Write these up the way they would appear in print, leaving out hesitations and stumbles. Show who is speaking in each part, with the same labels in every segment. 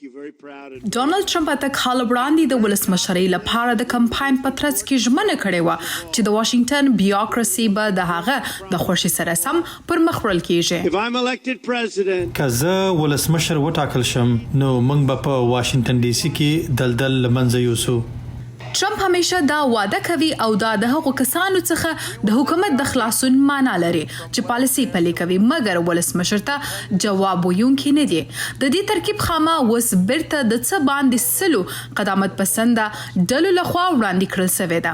Speaker 1: ډانالډ ټرمپ اته کال وړاندې د ولسمشرۍ لپاره د کمپاین په ترڅ کې ژمنه کړې وه چې د واشنگټن بېوروکرېسي به د هغه د خوښۍ سره سم پر مخ وړل کیږي.
Speaker 2: که زه ولسمشر وټاکل شم نو موږ به په واشنگټن ډي سي کې دلدل له منځه یوسو.
Speaker 1: ټرمپ همیشه دا وعده کوي او دا د هغو کسانو څخه د حکومت د خلاصون معنا لري چې پالیسي پلي کوي، مګر ولسمشر ته جواب ویونکي نه دي. د دې ترکیب خامه اوس بیرته د څه باندې 100 قدامت پسنده ډلو لخوا وړاندې کړل شوې ده.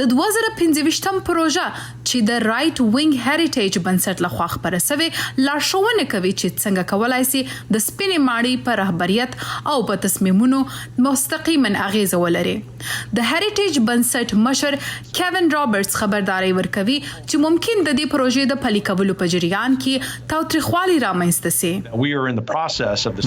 Speaker 1: د 2025 پروژه چې د رائټ وینګ هریټیج بنسټ لخوا خپره شوې لارښوونه کوي چې څنګه کولای شي د سپینې ماڼۍ په رهبریت او په تصمیمونو مستقیما اغیزه ولري. د هریټیج بنسټ مشر کیوین رابرټس خبرداري ورکوي چې ممکن د دې پروژې د پلي کولو په جریان کې تاوتریخوالي رامنځته شي.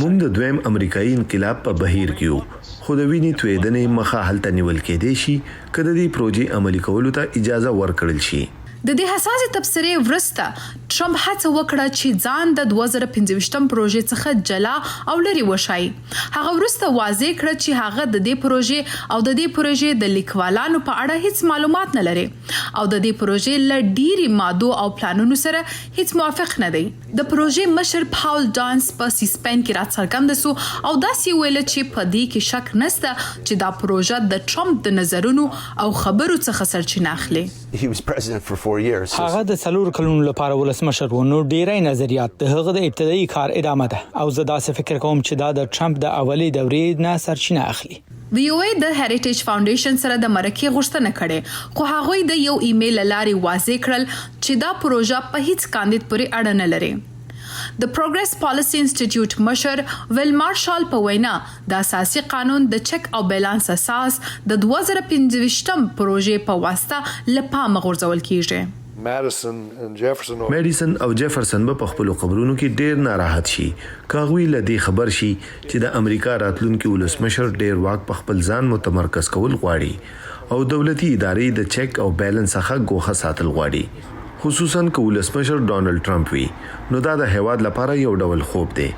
Speaker 3: موږ د دویم امریکایي انقلاب په بهیر کې یو، خو د وینې تویدنې مخه هلته نیول کېدای شي که د دې پروژې عملي کولو ته اجازه ورکړل شي.
Speaker 1: د دې حساسې تبصرې وروسته ټرمپ هڅه وکړه چې ځان د 2025 پروژې څخه جلا او لرې وشایي. هغه وروسته واضح کړه چې هغه د دې پروژې او د دې پروژې د لیکوالانو په اړه هیڅ معلومات نه لري او د دې پروژې له ډیری مادو او پلانونو سره هیڅ موافق نه دی. د پروژې مشر پاول ډانس په سیسپین کې راڅرګند سو او داسې ویل چې په دې کې شک نشته چې دا پروژه د ټرمپ د نظرونو او خبرو څخه سرچینه اخلي.
Speaker 4: هغه د 4 کلونو لپاره ولسمشر و، نو ډیری نظریات د هغه د ابتدایي کار ادامه ده او زه داسې فکر کوم چې دا د ټرمپ د اولي دورې نه سرچینه اخلي.
Speaker 1: ویوې د هریټیج فاونډیشن سره د مرکې غوښتنه کړې، خو هغوی د یو ایمیل لارې واضح کړل چې دا پروژه په هیڅ کاندید پورې اړه نه لري. د پروګرس پالیسي انسټیټیوټ مشر ویل مارشال په وینا د اساسي قانون د چک او بیلانس اساس د 2025 پروژې په واسطه له پامه غورځول کیږي.
Speaker 3: میډیسن او جیفرسن به په خپل قبرونو کې ډیر ناراحت شي کاغوی لدی خبر شي چې د امریکا راتلونکي ولسمشر ډیر واک په خپل ځان متمرکز کول غواړي او دولتي ادارې د چک او بیلانس څخه ګوښه ساتل غواړي، خصوصا که ولسمشر ډانالډ ټرمپ وي. نو دا د هیواد لپاره یو ډول خوب دی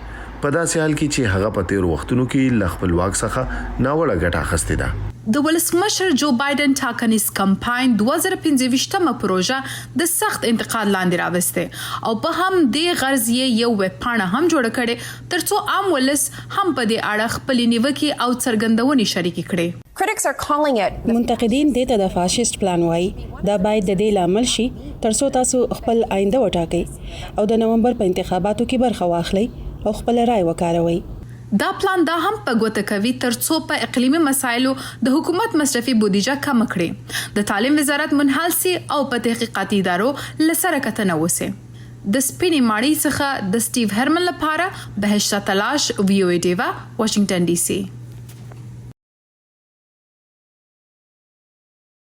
Speaker 3: په داسې حال کې چې هغه په تیر وختونو کې ل خپل واک څخه ناوړه ګټه اخیستې ده.
Speaker 1: د ولسمشر جو بایډن ټاکنیز کمپاین 2025 پروژه د سخت انتقاد لاندې راوسته او په هم د غرض یو ویب پاڼه هم جوړ کړي ترڅو عام ولس هم په دې اړه خپل نیوکې او څرګندونې شریک کړي.
Speaker 5: منتقدین دې ته د فاشیست پلان وایي. دا باید د دې لامل شي ترڅو تاسو خپل آینده وټاکئ او د نومبر په انتخاباتو کې برخه واخلئ او خپل رائے وکاروئ.
Speaker 1: دا پلان دا هم په ګوته کوي ترڅو په اقلیمي مسایلو د حکومت مصرفي بودیجه کم کړي، د تعلیم وزارت منحل سي او په تحقیقاتي ادارو لسره کتنه وسي. د سپینې ماڼۍ څخه د سټیو هرمن لپاره بهشته تلاش، ویو ای ډیوا، واشنگټن ډي سي.